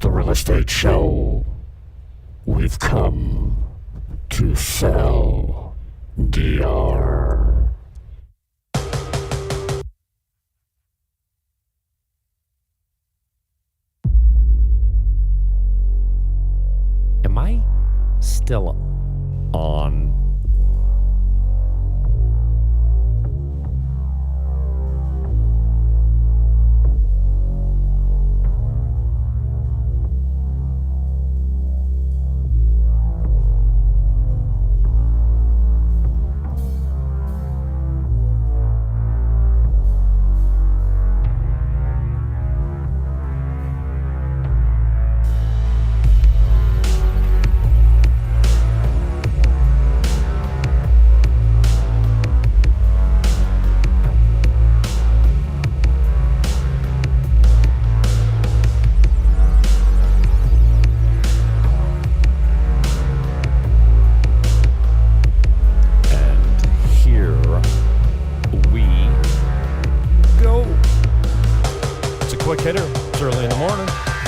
the real estate show. We've come to sell DR. Am I still on?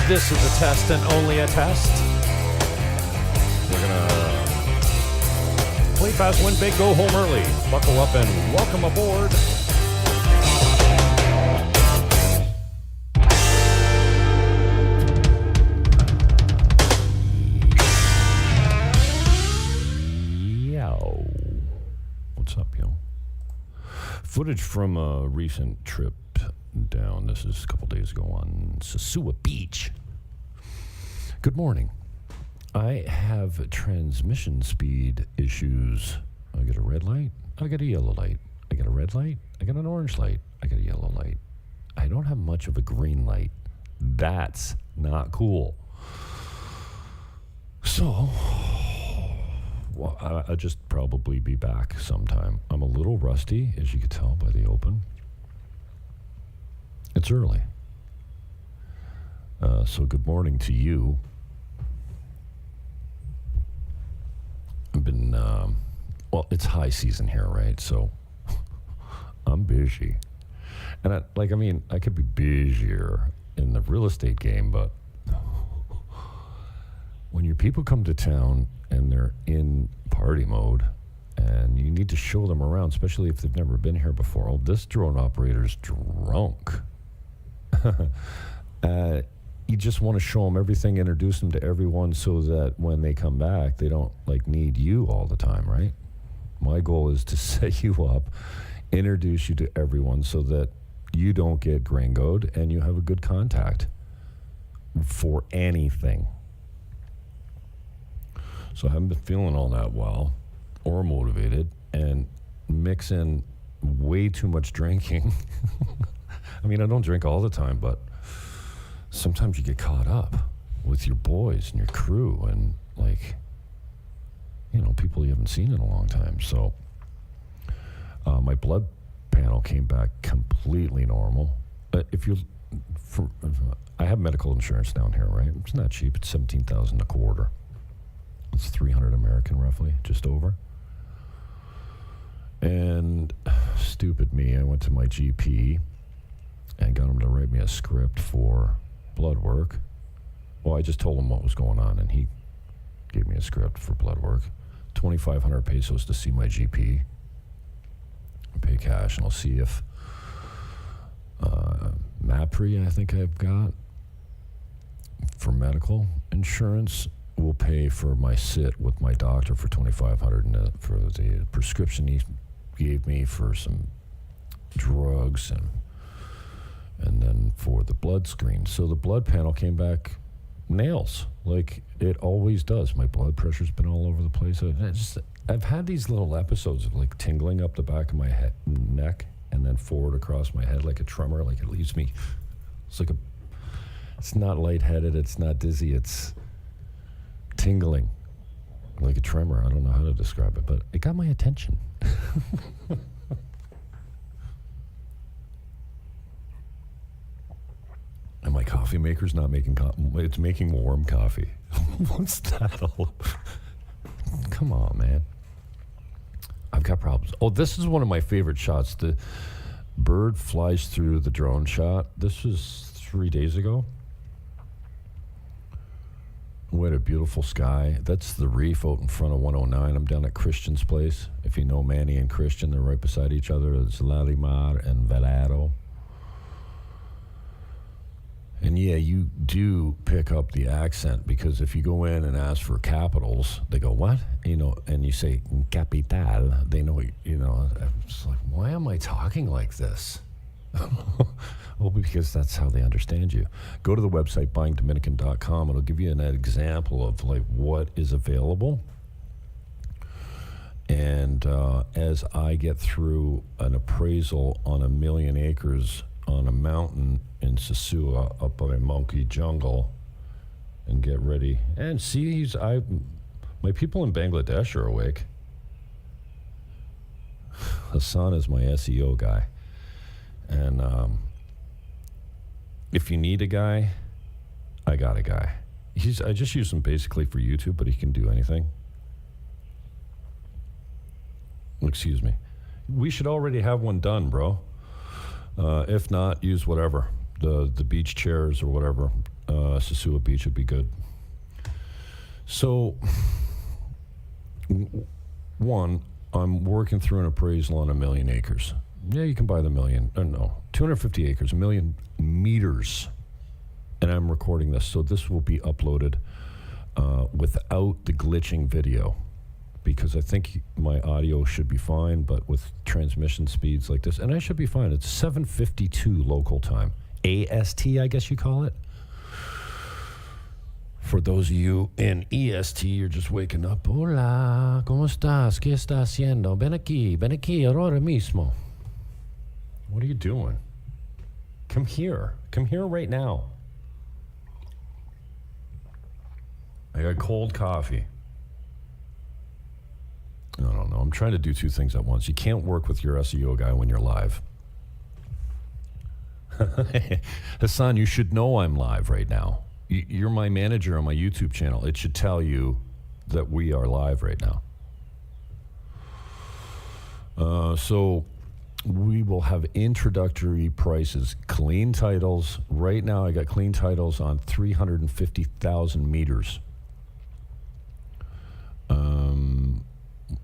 This is a test and only a test. We're going to play fast, win big, go home early. Buckle up and welcome aboard. Yo. What's up, yo? Footage from a recent trip down. This is a couple days ago on Sosua Beach. Good morning. I have transmission speed issues. I get a red light. I get a yellow light. I get a red light. I get an orange light. I get a yellow light. I don't have much of a green light. That's not cool. So, well, I'll just probably be back sometime. I'm a little rusty, as you can tell by the open. It's early. So good morning to you. I've been, well, it's high season here, right? So I'm busy. And I could be busier in the real estate game, but when your people come to town and they're in party mode and you need to show them around, especially if they've never been here before, oh, this drone operator's drunk. You just want to show them everything, introduce them to everyone so that when they come back, they don't need you all the time, right? My goal is to set you up, introduce you to everyone so that you don't get gringoed and you have a good contact for anything. So I haven't been feeling all that well or motivated, and mix in way too much drinking. I mean, I don't drink all the time, but sometimes you get caught up with your boys and your crew and, people you haven't seen in a long time. So my blood panel came back completely normal. I have medical insurance down here, right? It's not cheap. It's $17,000 a quarter. It's $300 American, roughly, just over. And stupid me, I went to my GP and got him to write me a script for blood work. Well, I just told him what was going on, and he gave me a script for blood work. 2,500 pesos to see my GP. I pay cash, and I'll see if MAPRE, I think I've got, for medical insurance, will pay for my sit with my doctor for 2,500, and for the prescription he gave me for some drugs, and then for the blood screen. So the blood panel came back nails, like it always does. My blood pressure's been all over the place. I've had these little episodes of tingling up the back of my neck and then forward across my head like a tremor, like it leaves me. It's not lightheaded, it's not dizzy, it's tingling like a tremor. I don't know how to describe it, but it got my attention. And my coffee maker's not making it's making warm coffee. What's that all? Come on, man. I've got problems. Oh, this is one of my favorite shots. The bird flies through the drone shot. This was 3 days ago. What a beautiful sky. That's the reef out in front of 109. I'm down at Christian's place. If you know Manny and Christian, they're right beside each other. It's Larimar and Velado. And yeah, you do pick up the accent, because if you go in and ask for capitals, they go, what? And you say capital, they know, it's like, why am I talking like this? Well, because that's how they understand you. Go to the website, BuyingDominican.com. It'll give you an example of like what is available. And as I get through an appraisal on 1 million acres on a mountain in Sosua up by Monkey Jungle, and get ready. And see, my people in Bangladesh are awake. Hassan is my SEO guy. And if you need a guy, I got a guy. I just use him basically for YouTube, but he can do anything. Excuse me. We should already have one done, bro. If not, use whatever. The beach chairs or whatever. Sosua Beach would be good. So, one, I'm working through an appraisal on 1 million acres. Yeah, you can buy the 250 acres, 1 million meters. And I'm recording this, so this will be uploaded without the glitching video, because I think my audio should be fine, but with transmission speeds like this, and I should be fine. It's 7:52 local time. AST, I guess you call it. For those of you in EST, you're just waking up. Hola, ¿cómo estás? ¿Qué está haciendo? Ven aquí, ahora mismo. What are you doing? Come here right now. I got cold coffee. I don't know. I'm trying to do two things at once. You can't work with your SEO guy when you're live. Hassan, you should know I'm live right now. You're my manager on my YouTube channel. It should tell you that we are live right now. So we will have introductory prices, clean titles. Right now I got clean titles on 350,000 meters.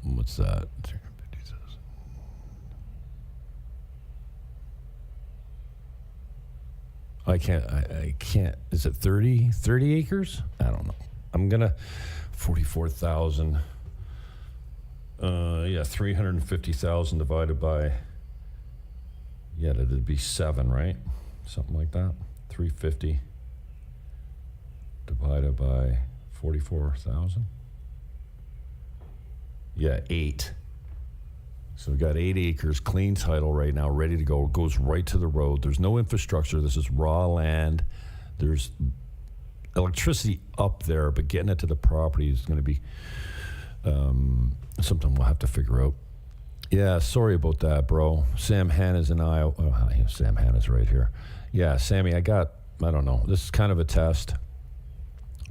What's that? 350,000. I can't. Is it 30 acres? I don't know. I'm gonna 44,000. 350,000 divided by. Yeah, that'd be 7, right? Something like that. 350 divided by 44,000. Yeah, 8. So we got 8 acres, clean title right now, ready to go. It goes right to the road. There's no infrastructure. This is raw land. There's electricity up there, but getting it to the property is going to be something we'll have to figure out. Yeah, sorry about that, bro. Sam Hanna's in Iowa. Oh, Sam Hanna's right here. Yeah, Sammy, I don't know. This is kind of a test,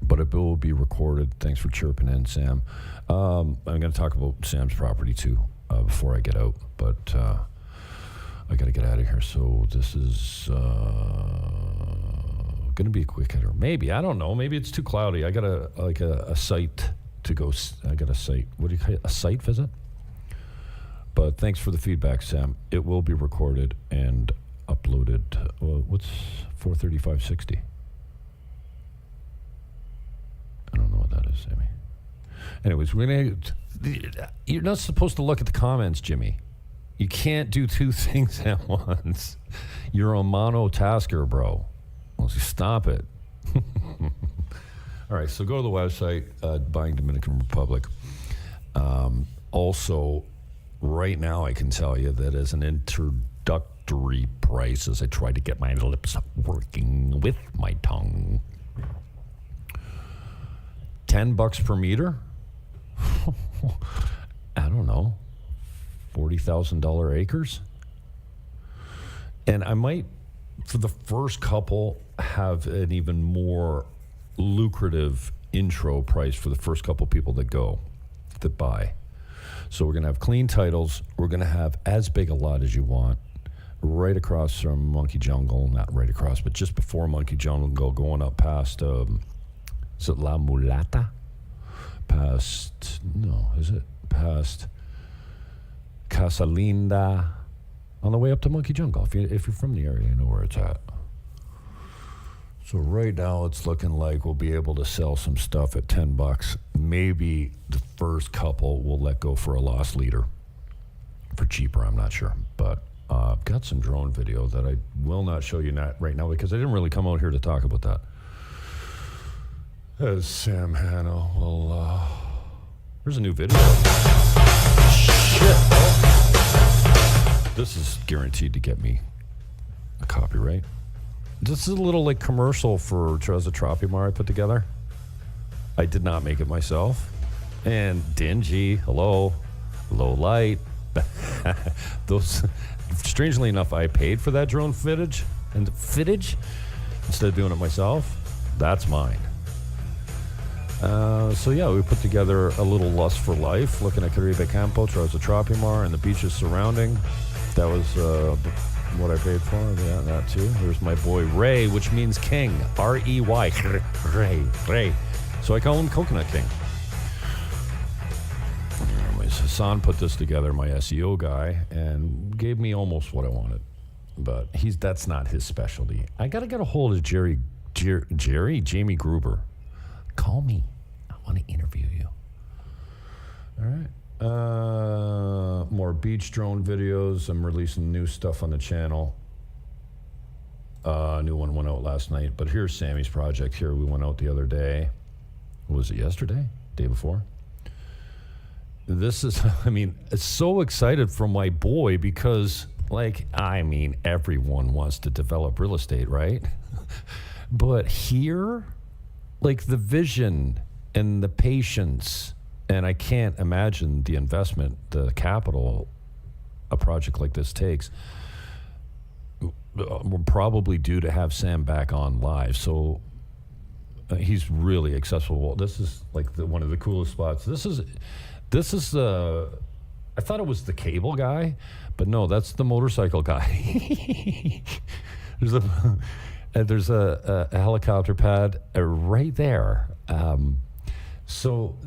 but it will be recorded. Thanks for chirping in, Sam. I'm going to talk about Sam's property, too, before I get out. But I got to get out of here. So this is going to be a quick hitter. Maybe. I don't know. Maybe it's too cloudy. I got a site to go. I got a site. What do you call it? A site visit? But thanks for the feedback, Sam. It will be recorded and uploaded. What's 435.60? I don't know what that is, Sammy. Anyways, you're not supposed to look at the comments, Jimmy. You can't do two things at once. You're a monotasker, bro. Well, stop it. All right, so go to the website, Buying Dominican Republic. Also, right now I can tell you that as an introductory price, as I try to get my lips working with my tongue, $10 per meter? I don't know, $40,000 acres? And I might, for the first couple, have an even more lucrative intro price for the first couple people that buy. So we're going to have clean titles. We're going to have as big a lot as you want, right across from Monkey Jungle, not right across, but just before Monkey Jungle, going up past Is it La Mulata? Past Casa Linda, on the way up to Monkey Jungle. If you're from the area, you know where it's at. So right now it's looking like we'll be able to sell some stuff at $10. Maybe the first couple will let go for a loss leader. For cheaper, I'm not sure. But I've got some drone video that I will not show you right now because I didn't really come out here to talk about that. As Sam Hanna will... There's a new video. Shit. This is guaranteed to get me a copyright. This is a little like commercial for Casa Tropimar I put together. I did not make it myself. And dingy, hello, low light. Those, strangely enough, I paid for that drone footage instead of doing it myself. That's mine. So yeah, we put together a little lust for life, looking at Caribe Campo, Casa Tropimar, and the beaches surrounding. That was what I paid for. Yeah, that too. There's my boy Ray, which means king. R-E-Y. Ray. So I call him Coconut King. Anyways, Hassan put this together, my SEO guy, and gave me almost what I wanted. But that's not his specialty. I got to get a hold of Jamie Gruber. Call me. I want to interview you. All right. More beach drone videos. I'm releasing new stuff on the channel. New one went out last night. But here's Sammy's project here. We went out the other day. Was it yesterday? Day before? This is, so excited for my boy because, everyone wants to develop real estate, right? But here, the vision and the patience, and I can't imagine the investment, the capital a project like this takes. We're probably due to have Sam back on live, so he's really accessible. This is one of the coolest spots. This is I thought it was the cable guy, but no, that's the motorcycle guy. There's a helicopter pad right there. So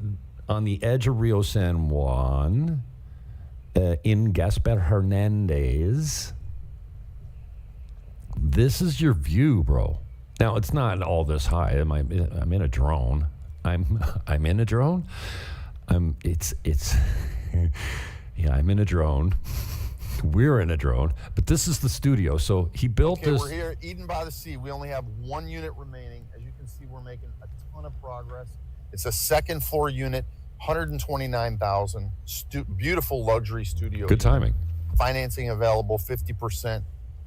on the edge of Rio San Juan, in Gaspar Hernández, this is your view, bro. Now it's not all this high. I'm in a drone. I'm in a drone. I'm in a drone. We're in a drone, but this is the studio. So he built this. We're here, Eden by the Sea. We only have one unit remaining. As you can see, we're making a ton of progress. It's a second floor unit, 129,000. Beautiful luxury studio. Good timing. Financing available, 50%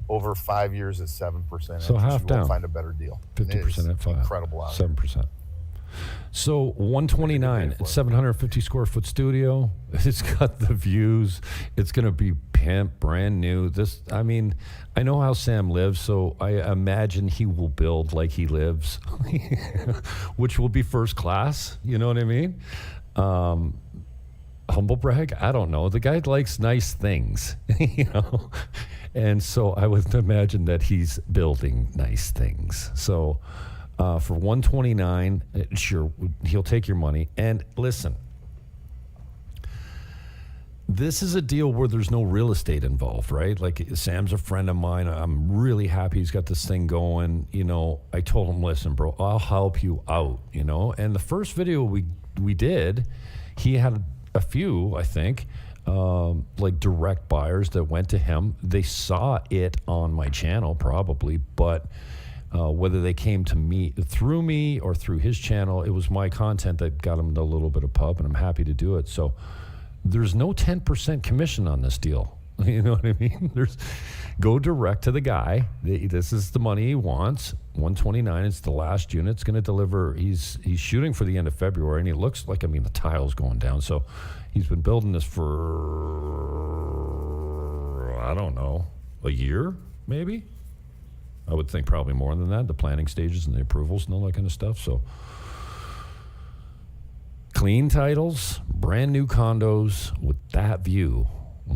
over 5 years at 7%. So half down. Find a better deal. 50% at 5. Incredible out 7%. So 129, it's 750 square foot studio. It's got the views. It's going to be pimp, brand new. I know how Sam lives, so I imagine he will build like he lives, which will be first class. You know what I mean? Humble brag? I don't know. The guy likes nice things, And so I would imagine that he's building nice things. So for 129, sure, he'll take your money. And listen, this is a deal where there's no real estate involved, right? Sam's a friend of mine. I'm really happy he's got this thing going. I told him, listen, bro, I'll help you out, And the first video we did, he had a few, I think, direct buyers that went to him. They saw it on my channel probably, but whether they came to me through me or through his channel, it was my content that got him a little bit of pub, and I'm happy to do it. So there's no 10% commission on this deal. You know what I mean? Go direct to the guy. This is the money he wants. 129 is the last unit. It's going to deliver. He's shooting for the end of February, and he looks like, the tile's going down. So he's been building this for, I don't know, a year, maybe? I would think probably more than that, the planning stages and the approvals and all that kind of stuff. So clean titles, brand new condos with that view.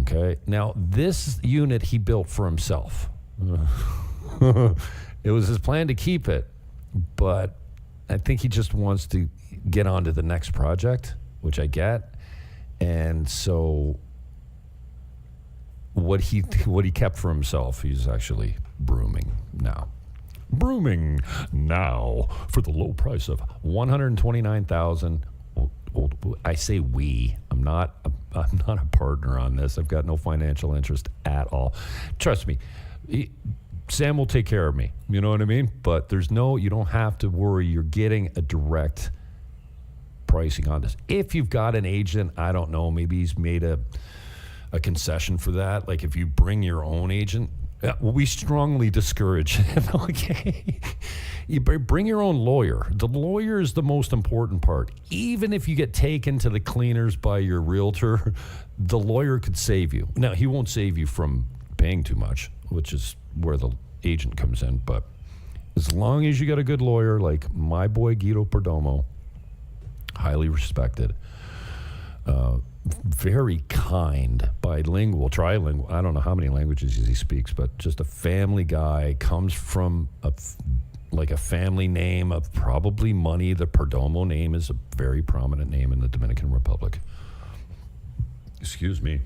Okay. Now, this unit he built for himself. It was his plan to keep it, but I think he just wants to get on to the next project, which I get. And so what he kept for himself, he's actually brooming now. Brooming now for the low price of $129,000. I say we. I'm not a partner on this. I've got no financial interest at all. Trust me. Sam will take care of me. You know what I mean? But you don't have to worry. You're getting a direct pricing on this. If you've got an agent, I don't know, maybe he's made a concession for that. Like if you bring your own agent, we strongly discourage it. Okay. You bring your own lawyer. The lawyer is the most important part. Even if you get taken to the cleaners by your realtor, the lawyer could save you. Now, he won't save you from paying too much, which is where the agent comes in. But as long as you got a good lawyer, like my boy Guido Perdomo, highly respected, very kind, bilingual, trilingual. I don't know how many languages he speaks, but just a family guy, comes from a family name of probably money. The Perdomo name is a very prominent name in the Dominican Republic. Excuse me.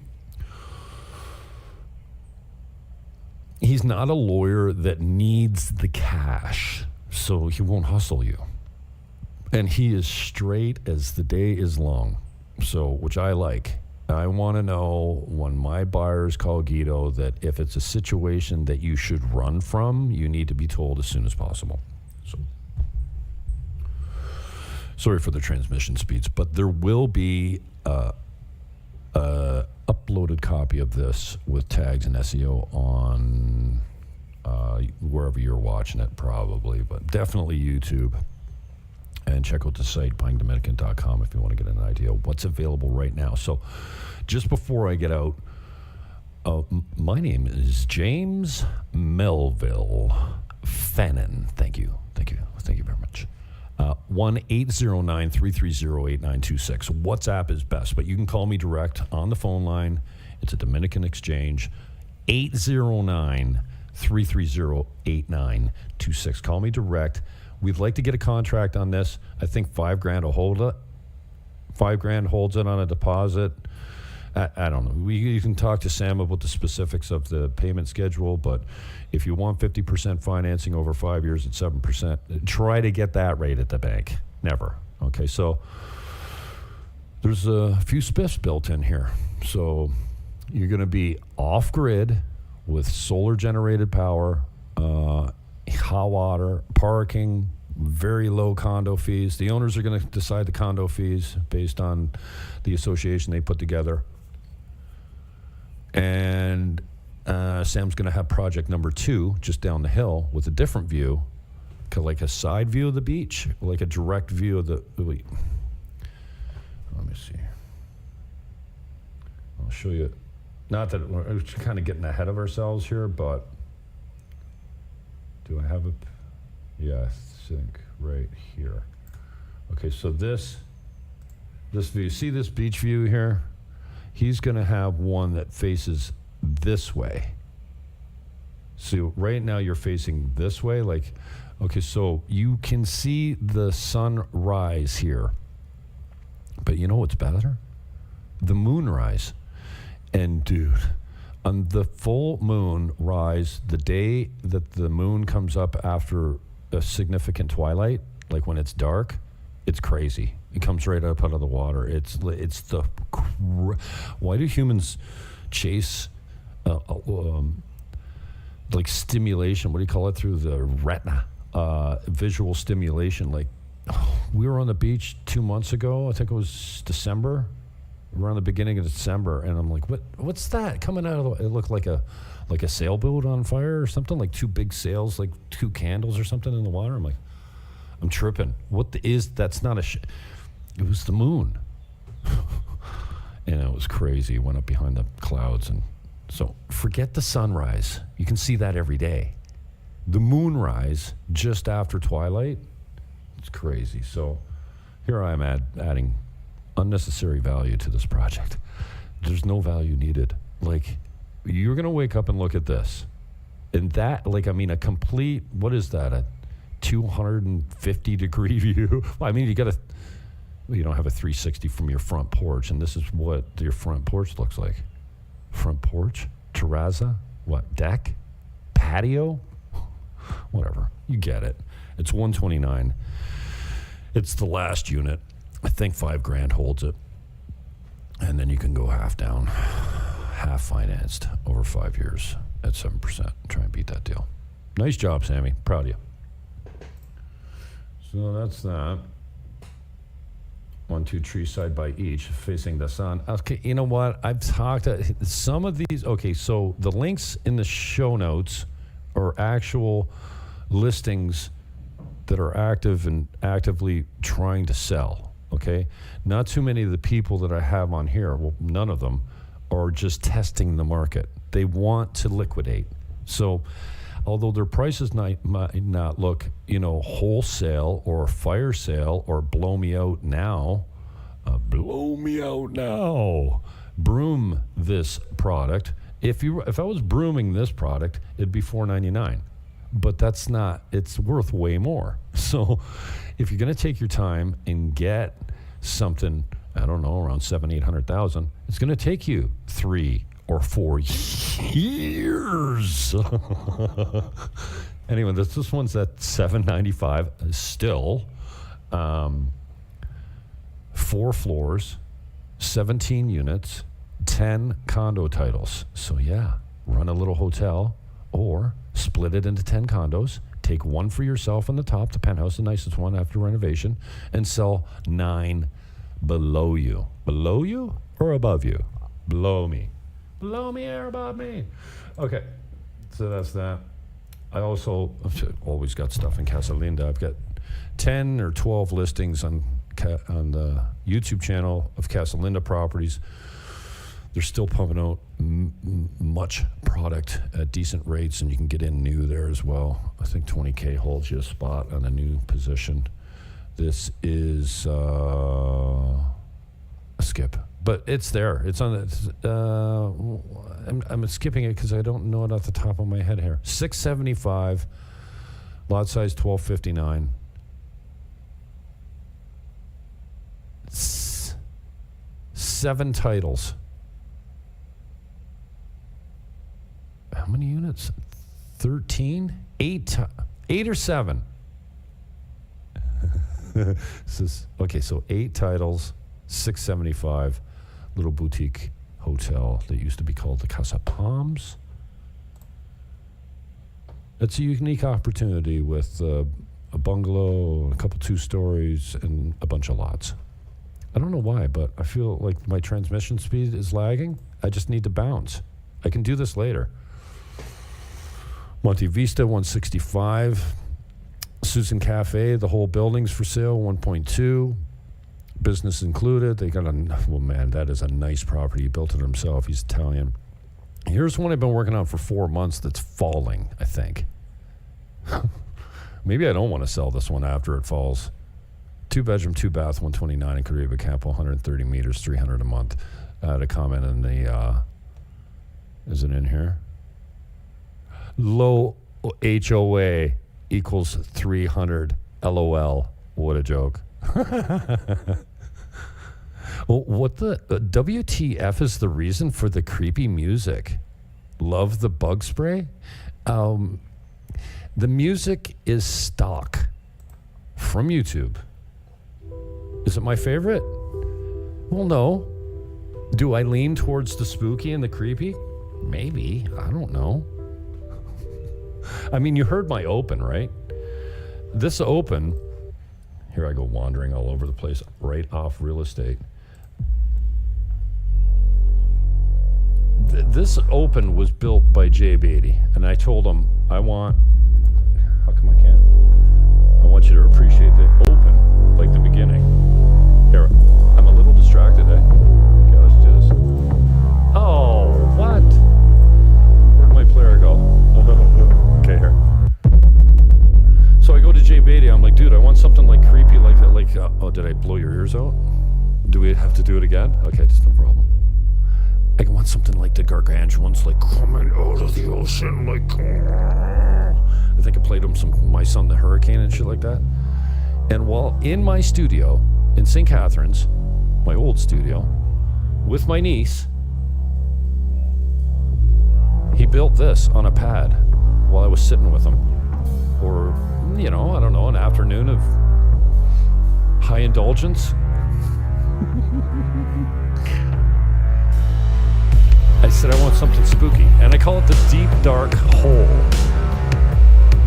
He's not a lawyer that needs the cash, so he won't hustle you. And he is straight as the day is long. So, which I like. I want to know when my buyers call Guido that if it's a situation that you should run from, you need to be told as soon as possible. So, sorry for the transmission speeds, but there will be a uploaded copy of this with tags and SEO on wherever you're watching it, probably, but definitely YouTube. And check out the site, BuyingDominican.com, if you want to get an idea of what's available right now. So just before I get out, my name is James Melville Fannin. Thank you very much. 1-809-330-8926. WhatsApp is best, but you can call me direct on the phone line. It's a Dominican exchange. 809-330-8926. Call me direct. We'd like to get a contract on this. I think $5,000 will hold it. $5,000 holds it on a deposit. I don't know. You can talk to Sam about the specifics of the payment schedule, but if you want 50% financing over 5 years at 7%, try to get that rate at the bank. Never. Okay, so there's a few spiffs built in here. So you're going to be off-grid with solar-generated power, hot water, parking, very low condo fees. The owners are going to decide the condo fees based on the association they put together. And Sam's going to have project number 2 just down the hill with a different view, like a side view of the beach, like a direct view of the... Let me see. I'll show you. Not that we're kind of getting ahead of ourselves here, but... Do I have a... Yeah, I think right here. Okay, so this view, see this beach view here? He's going to have one that faces this way. So right now you're facing this way. Like, okay, so you can see the sunrise here. But you know what's better? The moonrise. And dude... On the full moon rise, the day that the moon comes up after a significant twilight, like when it's dark, it's crazy. It comes right up out of the water. It's the... Why do humans chase like stimulation? What do you call it? Through the retina, visual stimulation. Like we were on the beach 2 months ago. I think it was December. Around the beginning of December, and I'm like, what's that coming out of the... It looked like a sailboat on fire or something, like 2 big sails, like 2 candles or something in the water. I'm like, I'm tripping. That's not it was the moon. And it was crazy. It went up behind the clouds. And so forget the sunrise. You can see that every day. The moonrise just after twilight, it's crazy. So here I am adding unnecessary value to this project. There's no value needed. Like, you're going to wake up and look at this. And that, like, I mean, a complete, what is that? A 250-degree view. Well, I mean, you don't have a 360 from your front porch, and this is what your front porch looks like. Front porch, terrazza, what, deck, patio, whatever. You get it. It's $129. It's the last unit. I think $5,000 holds it, and then you can go half down, half financed over 5 years at 7%. Try and beat that deal. Nice job, Sammy. Proud of you. So that's that. 1, 2 trees side by each, facing the sun. Okay, you know what? I've talked some of these. Okay, so the links in the show notes are actual listings that are active and actively trying to sell. Okay, not too many of the people that I have on here, well, none of them, are just testing the market. They want to liquidate. So although their prices might not look, wholesale or fire sale or blow me out now, broom this product. If I was brooming this product, it'd be $499, but that's not. It's worth way more. So if you're going to take your time and get something, I don't know, around $700,000-800,000, it's going to take you 3 or 4 years. Anyway, this one's at $795 still. 4 floors, 17 units, 10 condo titles. So yeah, run a little hotel or split it into 10 condos. Take one for yourself on the top, the penthouse, the nicest one after renovation, and sell 9 below you. Below you or above you? Below me. Below me or above me? Okay, so that's that. I also always got stuff in Casa Linda. I've got 10 or 12 listings on the YouTube channel of Casa Linda properties. They're still pumping out much product at decent rates, and you can get in new there as well. I think $20K holds you a spot on a new position. This is a skip. But it's there. It's on the. I'm skipping it because I don't know it off the top of my head here. $675, lot size 1259. 7 titles. How many units? 13? 8 or 7? Okay, so 8 titles, $675. Little boutique hotel that used to be called the Casa Palms. It's a unique opportunity with a bungalow, a couple 2 stories, and a bunch of lots. I don't know why, but I feel like my transmission speed is lagging. I just need to bounce. I can do this later. Monte Vista, 165. Susan Cafe, the whole building's for sale, 1.2. Business included. They got that is a nice property. He built it himself. He's Italian. Here's one I've been working on for 4 months that's falling, I think. Maybe I don't want to sell this one after it falls. 2-bedroom, 2-bath, 129 in Caribe Campo, 130 meters, $300 a month. I had a comment in the, is it in here? Low HOA equals 300. LOL. What a joke. Well, what the WTF is the reason for the creepy music? Love the bug spray? The music is stock from YouTube. Is it my favorite? Well, no. Do I lean towards the spooky and the creepy? Maybe. I don't know. I mean, you heard my open, right? This open, here I go wandering all over the place, right off real estate. This open was built by Jay Batey, and I told him, how come I can't? I want you to appreciate the open, like the beginning. Here, I'm a little distracted, eh? Okay, let's do this. Oh, what? Where'd my player go? Okay, here. So I go to Jay Batey, I'm like, dude, I want something like creepy like that. Oh, did I blow your ears out? Do we have to do it again? Okay, just no problem. I want something like the gargantuans, like coming out of the ocean, like I think I played him some My Son the Hurricane and shit like that. And while in my studio in St. Catharines, my old studio, with my niece, he built this on a pad while I was sitting with him. Or, I don't know, an afternoon of high indulgence. I said I want something spooky, and I call it the deep dark hole.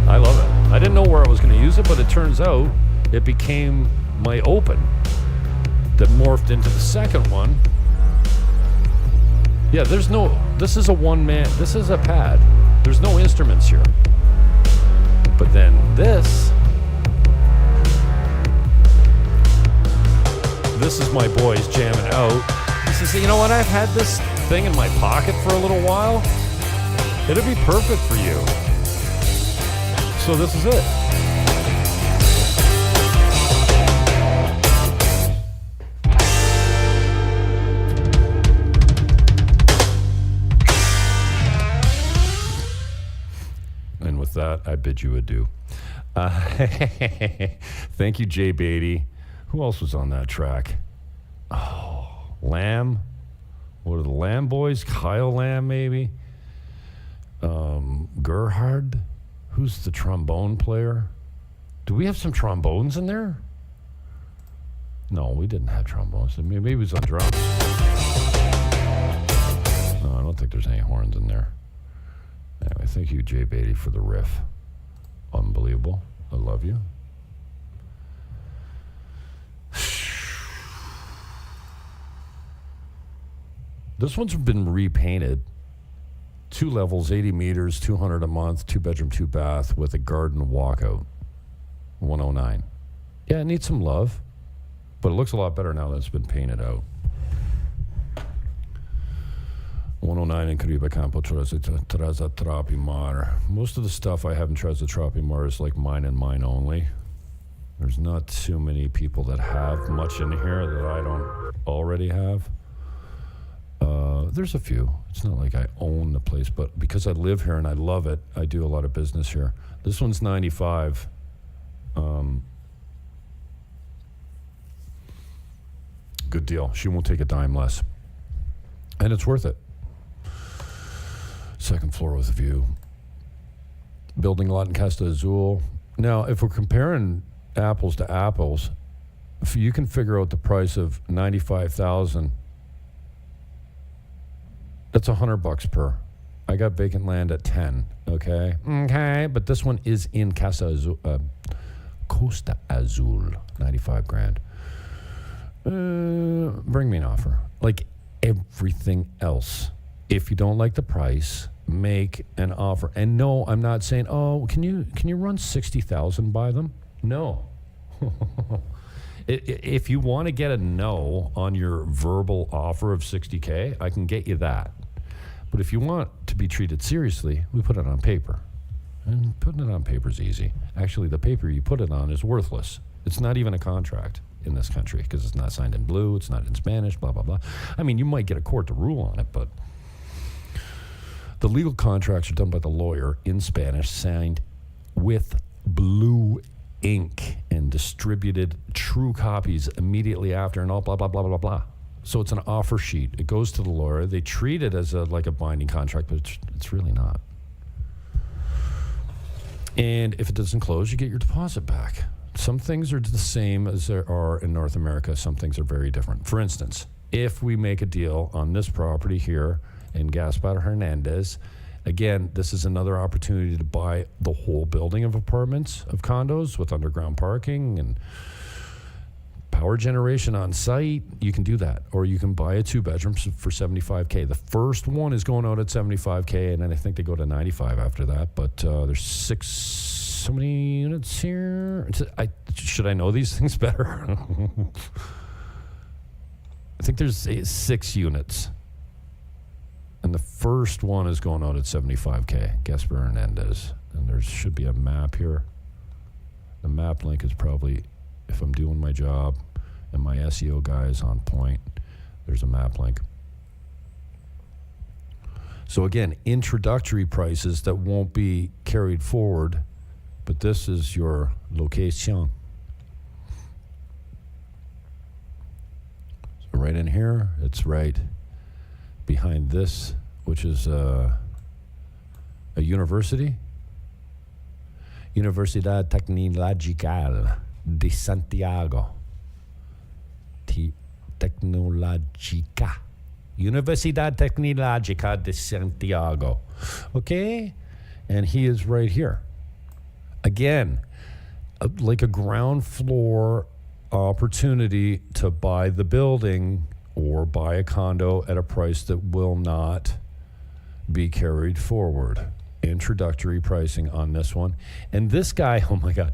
I love it. I didn't know where I was going to use it, but it turns out it became my open that morphed into the second one. Yeah, this is a one-man, this is a pad. There's no instruments here. But then this is my boys jamming out. He says, you know what, I've had this thing in my pocket for a little while. It'll be perfect for you. So this is it. And with that, I bid you adieu. Thank you, Jay Batey. Who else was on that track? Oh, Lamb. What are the Lamb boys? Kyle Lamb, maybe? Gerhard? Who's the trombone player? Do we have some trombones in there? No, we didn't have trombones. Maybe it was on drums. No, I don't think there's any horns in there. Anyway, thank you, Jay Batey, for the riff. Unbelievable. I love you. This one's been repainted. 2 levels, 80 meters, $200 a month, 2-bedroom, 2-bath with a garden walkout. 109. Yeah, it needs some love, but it looks a lot better now that it's been painted out. 109 in Caribe Campo, Treza Trapi Mar. Most of the stuff I have in Treza Trapi Mar is like mine and mine only. There's not too many people that have much in here that I don't already have. There's a few. It's not like I own the place, but because I live here and I love it, I do a lot of business here. This one's 95. Good deal. She won't take a dime less. And it's worth it. Second floor with a view. Building lot in Costa Azul. Now, if we're comparing apples to apples, if you can figure out the price of $95,000, that's $100 per. I got vacant land at 10. Okay. But this one is in Casa Azul, Costa Azul, 95 grand. Bring me an offer. Like everything else. If you don't like the price, make an offer. And no, I'm not saying, oh, can you run 60,000 by them? No. If you want to get a no on your verbal offer of 60K, I can get you that. But if you want to be treated seriously, we put it on paper. And putting it on paper is easy. Actually, the paper you put it on is worthless. It's not even a contract in this country because it's not signed in blue, it's not in Spanish, blah, blah, blah. I mean, you might get a court to rule on it, but the legal contracts are done by the lawyer in Spanish, signed with blue ink and distributed true copies immediately after and all blah, blah, blah, blah, blah. So it's an offer sheet. It goes to the lawyer. They treat it as like a binding contract, but it's really not. And if it doesn't close, you get your deposit back. Some things are the same as there are in North America. Some things are very different. For instance, if we make a deal on this property here in Gaspar Hernández, again, this is another opportunity to buy the whole building of apartments, of condos with underground parking and power generation on site. You can do that. Or you can buy a 2-bedroom for $75K. The first one is going out at $75K, and then I think they go to $95 after that. But there's so many units here. Should I know these things better? I think there's 6 units. And the first one is going out at $75K, Gaspar Hernández. And there should be a map here. The map link is probably, if I'm doing my job and my SEO guy is on point, there's a map link. So again, introductory prices that won't be carried forward but this is your location. So right in here, it's right behind this, which is a university. Universidad Tecnológica de Santiago. Tecnológica. Universidad Tecnológica de Santiago. Okay? And he is right here. Again, like a ground floor opportunity to buy the building or buy a condo at a price that will not be carried forward. Introductory pricing on this one. And this guy, oh my God,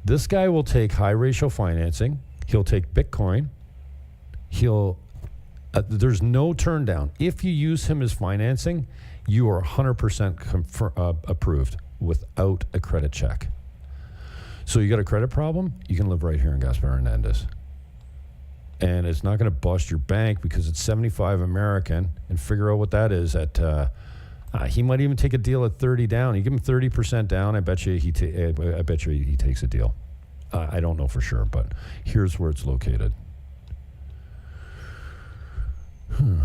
this guy will take high ratio financing. He'll take Bitcoin. There's no turn down. If you use him as financing, you are 100% approved without a credit check. So you got a credit problem, you can live right here in Gaspar Hernández. And it's not going to bust your bank because it's 75 American, and figure out what that is at. He might even take a deal at 30 down. You give him 30% down, I bet you he takes a deal. I don't know for sure, but here's where it's located. In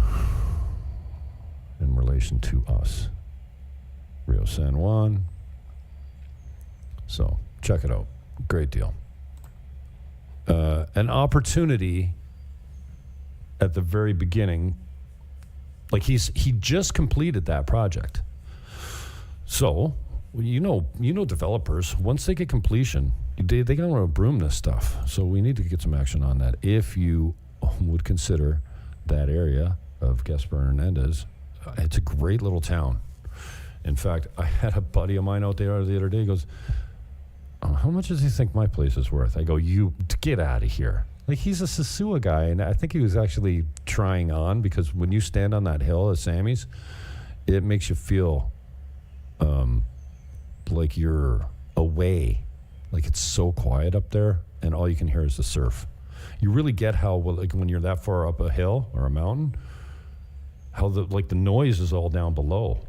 relation to us, Rio San Juan. So check it out. Great deal. An opportunity at the very beginning. Like he just completed that project. So you know developers, once they get completion, they gotta broom this stuff. So we need to get some action on that. If you would consider that area of Gaspar Hernández, it's a great little town. In fact, I had a buddy of mine out there the other day. He goes, "Oh, how much does he think my place is worth?" I go, "You get out of here." Like, he's a Sosua guy, and I think he was actually trying on, because when you stand on that hill at Sammy's, it makes you feel like you're away. Like, it's so quiet up there, and all you can hear is the surf. You really get how, like, when you're that far up a hill or a mountain, how the noise is all down below.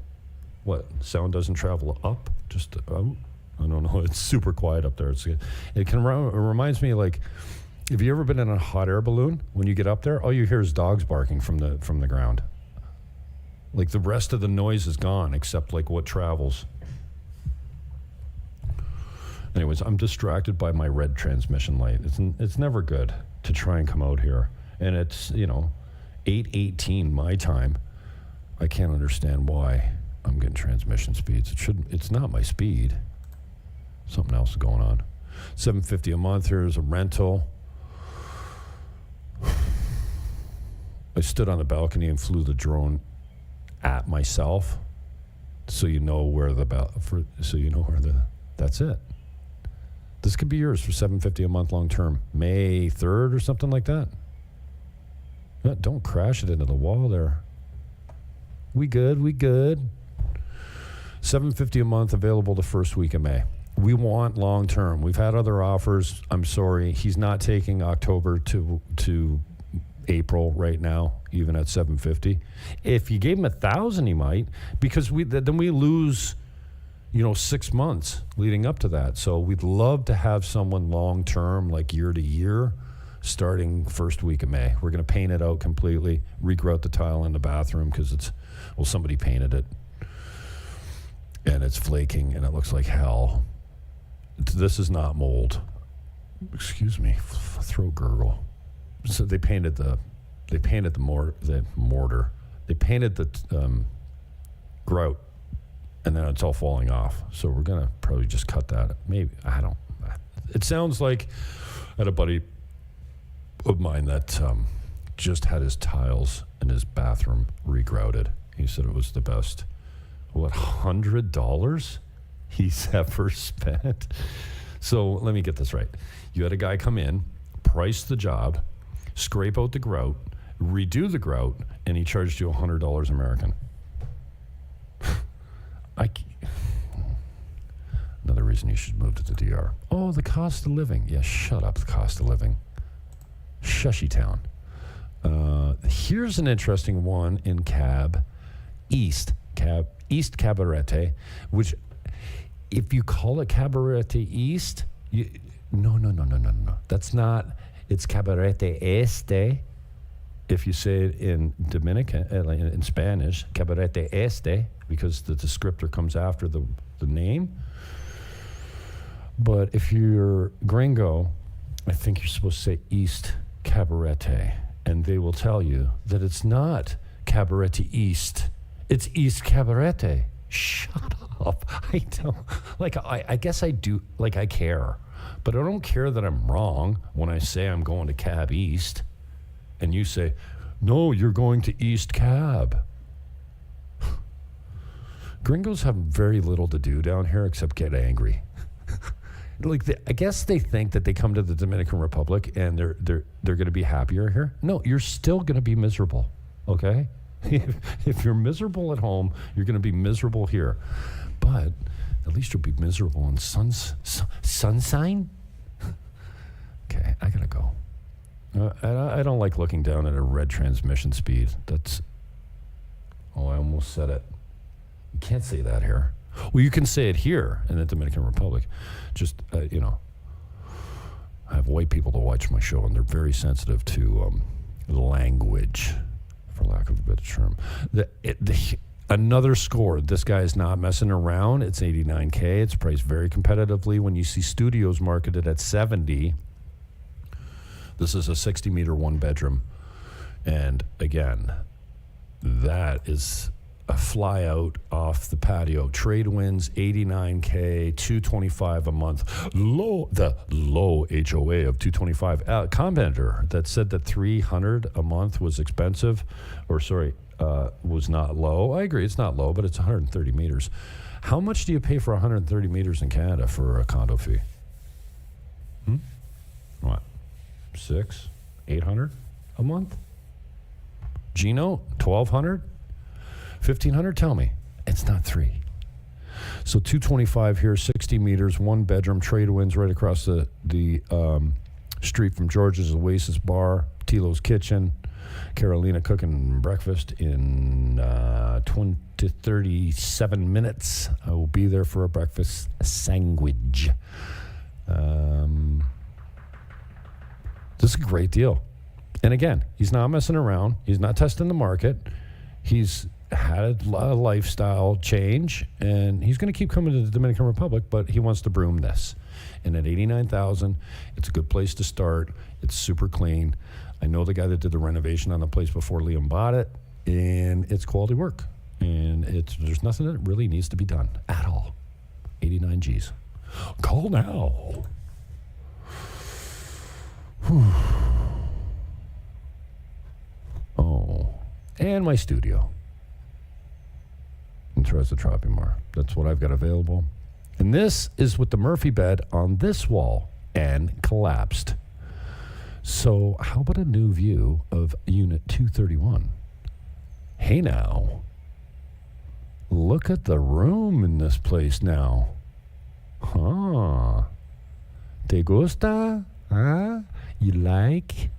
What, sound doesn't travel up, just out? I don't know. It's super quiet up there. It reminds me, like, have you ever been in a hot air balloon? When you get up there, all you hear is dogs barking from the ground. Like, the rest of the noise is gone except like what travels. Anyways, I'm distracted by my red transmission light. It's never good to try and come out here, and it's 8:18 my time. I can't understand why I'm getting transmission speeds. It's not my speed. Something else is going on. $750 a month. Here's a rental. I stood on the balcony and flew the drone at myself, so you know where that's it. This could be yours for $750 a month long term, May 3rd or something like that. Don't crash it into the wall there. We good. $750 a month, available the first week of May. We want long term. We've had other offers. I'm sorry, he's not taking October to April right now, even at $750. If you gave him $1,000, he might, because then we lose 6 months leading up to that. So we'd love to have someone long term, like year to year, starting first week of May. We're going to paint it out completely, regrout the tile in the bathroom because somebody painted it and it's flaking and it looks like hell. This is not mold. Excuse me, throat gurgle. So they painted the mortar. They painted the grout, and then it's all falling off. So we're gonna probably just cut that. Maybe, I don't. It sounds like I had a buddy of mine that just had his tiles in his bathroom regrouted. He said it was the best. What, $100 he's ever spent? So let me get this right. You had a guy come in, price the job, scrape out the grout, redo the grout, and he charged you $100 American. Another reason you should move to the DR. Oh, the cost of living. Yeah, shut up, the cost of living. Shushy town. Here's an interesting one in East Cabarete, which if you call it Cabarete East, no. That's not. It's Cabarete Este. If you say it in Dominican, in Spanish, Cabarete Este, because the descriptor comes after the name. But if you're gringo, I think you're supposed to say East Cabarete, and they will tell you that it's not Cabarete East. It's East Cabarete. Shut up. I don't, I guess I do, I care. But I don't care that I'm wrong when I say I'm going to Cab East. And you say, no, you're going to East Cab. Gringos have very little to do down here except get angry. I guess they think that they come to the Dominican Republic and they're going to be happier here. No, you're still going to be miserable, okay? If you're miserable at home, you're going to be miserable here. But at least you'll be miserable in sunshine. Okay, I got to go. I don't like looking down at a red transmission speed. I almost said it. You can't say that here. Well, you can say it here in the Dominican Republic. Just, I have white people to watch my show, and they're very sensitive to language, for lack of a better term. Another score. This guy is not messing around. It's $89K. It's priced very competitively. When you see studios marketed at $70, this is a 60-meter one-bedroom. And again, that is a fly out off the patio. Trade winds, $89K, $225 a month. The low HOA of $225. Commenter that said that $300 a month was expensive, was not low. I agree, it's not low, but it's 130 meters. How much do you pay for 130 meters in Canada for a condo fee? What? $600, $800 a month? Gino, $1,200? $1,500? Tell me. It's not $300. So $225 here, 60 meters, one bedroom, trade winds right across the street from George's Oasis Bar, Tilo's Kitchen, Carolina cooking breakfast in 20 to 37 minutes. I will be there for a breakfast sandwich. This is a great deal. And again, he's not messing around. He's not testing the market. He's had a lifestyle change, and he's going to keep coming to the Dominican Republic, but he wants to broom this. And at $89,000, it's a good place to start. It's super clean. I know the guy that did the renovation on the place before Liam bought it, and it's quality work. And there's nothing that really needs to be done at all. 89 G's. Call now. Oh, and my studio in Teresa Tropimar. That's what I've got available. And this is with the Murphy bed on this wall and collapsed. So how about a new view of Unit 231? Hey now, look at the room in this place now. Huh? ¿Te gusta? Huh? You like?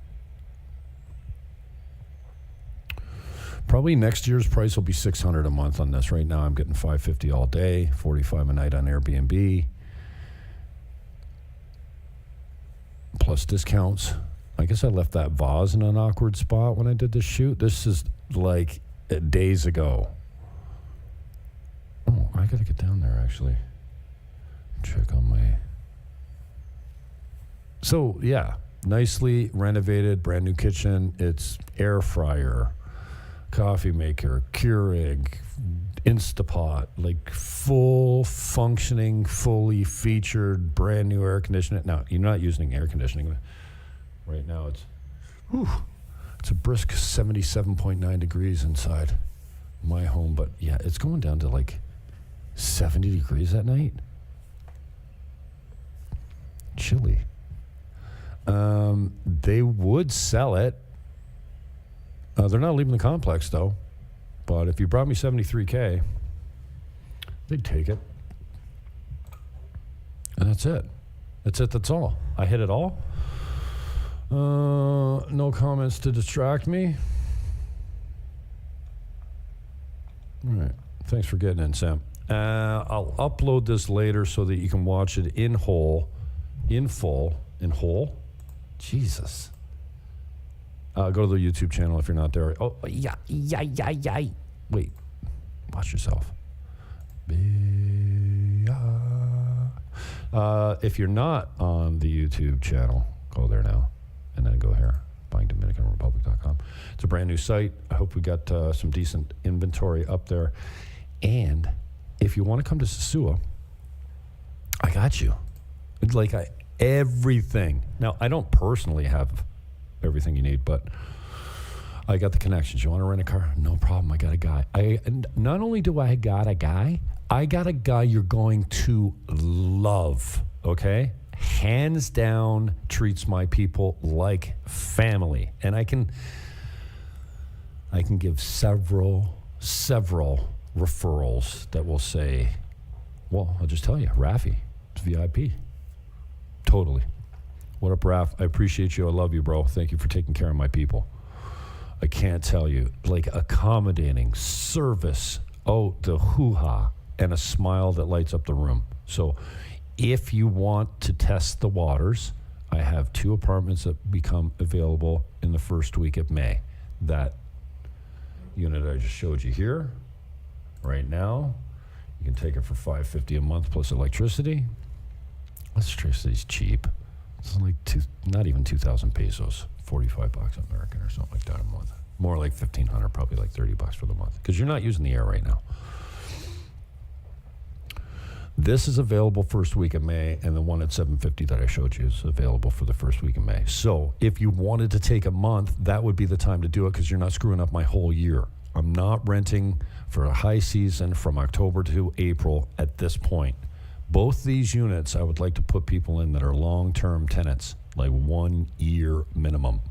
Probably next year's price will be $600 a month on this. Right now I'm getting $550 all day, $45 a night on Airbnb, plus discounts. I guess I left that vase in an awkward spot when I did this shoot. This is like days ago. Oh, I gotta get down there actually. Check on my... So yeah, nicely renovated, brand new kitchen. It's air fryer, coffee maker, Keurig, Instapot, like full functioning, fully featured, brand new air conditioning. Now, you're not using air conditioning. Right now it's a brisk 77.9 degrees inside my home, but yeah, it's going down to like 70 degrees at night. Chilly. They would sell it. They're not leaving the complex, though. But if you brought me $73K, they'd take it. And that's it. That's all. I hit it all. No comments to distract me. All right. Thanks for getting in, Sam. I'll upload this later so that you can watch it in full. Jesus. Go to the YouTube channel if you're not there. Oh, yeah. Wait, watch yourself. If you're not on the YouTube channel, go there now, and then go here, BuyingDominicanRepublic.com. It's a brand new site. I hope we got some decent inventory up there. And if you want to come to Sosua, I got you. It's like everything. Now, I don't personally have everything you need, but I got the connections. You want to rent a car? No problem. I got a guy. Not only do I got a guy, I got a guy you're going to love, okay? Hands down, treats my people like family. And I can give several referrals that will say, well, I'll just tell you, Rafi, it's VIP. Totally. What up, Raf? I appreciate you. I love you, bro. Thank you for taking care of my people. I can't tell you, like accommodating, service, the hoo-ha, and a smile that lights up the room. So if you want to test the waters, I have 2 apartments that become available in the first week of May. That unit I just showed you here, right now, you can take it for $550 a month plus electricity. Electricity's cheap. It's like not even 2,000 pesos, $45 American or something like that a month. More like 1,500, probably like $30 for the month, because you're not using the air right now. This is available first week of May, and the one at $750 that I showed you is available for the first week of May. So if you wanted to take a month, that would be the time to do it, because you're not screwing up my whole year. I'm not renting for a high season from October to April at this point. Both these units, I would like to put people in that are long-term tenants, like 1 year minimum.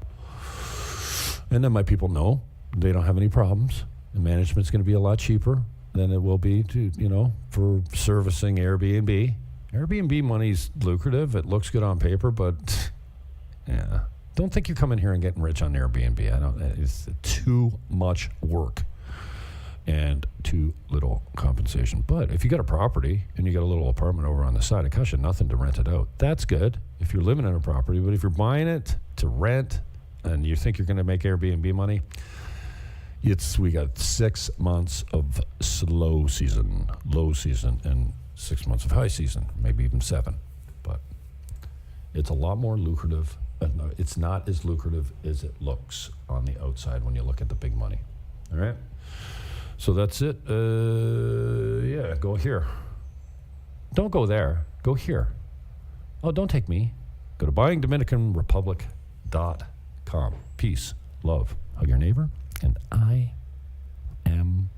And then my people know they don't have any problems. The management's going to be a lot cheaper than it will be for servicing Airbnb. Airbnb money's lucrative. It looks good on paper, but yeah, don't think you're coming here and getting rich on Airbnb. It's too much work and too little compensation. But if you got a property and you got a little apartment over on the side, it costs you nothing to rent it out. That's good if you're living in a property. But if you're buying it to rent and you think you're going to make Airbnb money, we got 6 months of low season, and 6 months of high season, maybe even 7. But it's a lot more lucrative. It's not as lucrative as it looks on the outside when you look at the big money. All right? So that's it. Yeah, go here. Don't go there. Go here. Oh, don't take me. Go to BuyingDominicanRepublic.com. Peace, love, hug your neighbor, and I am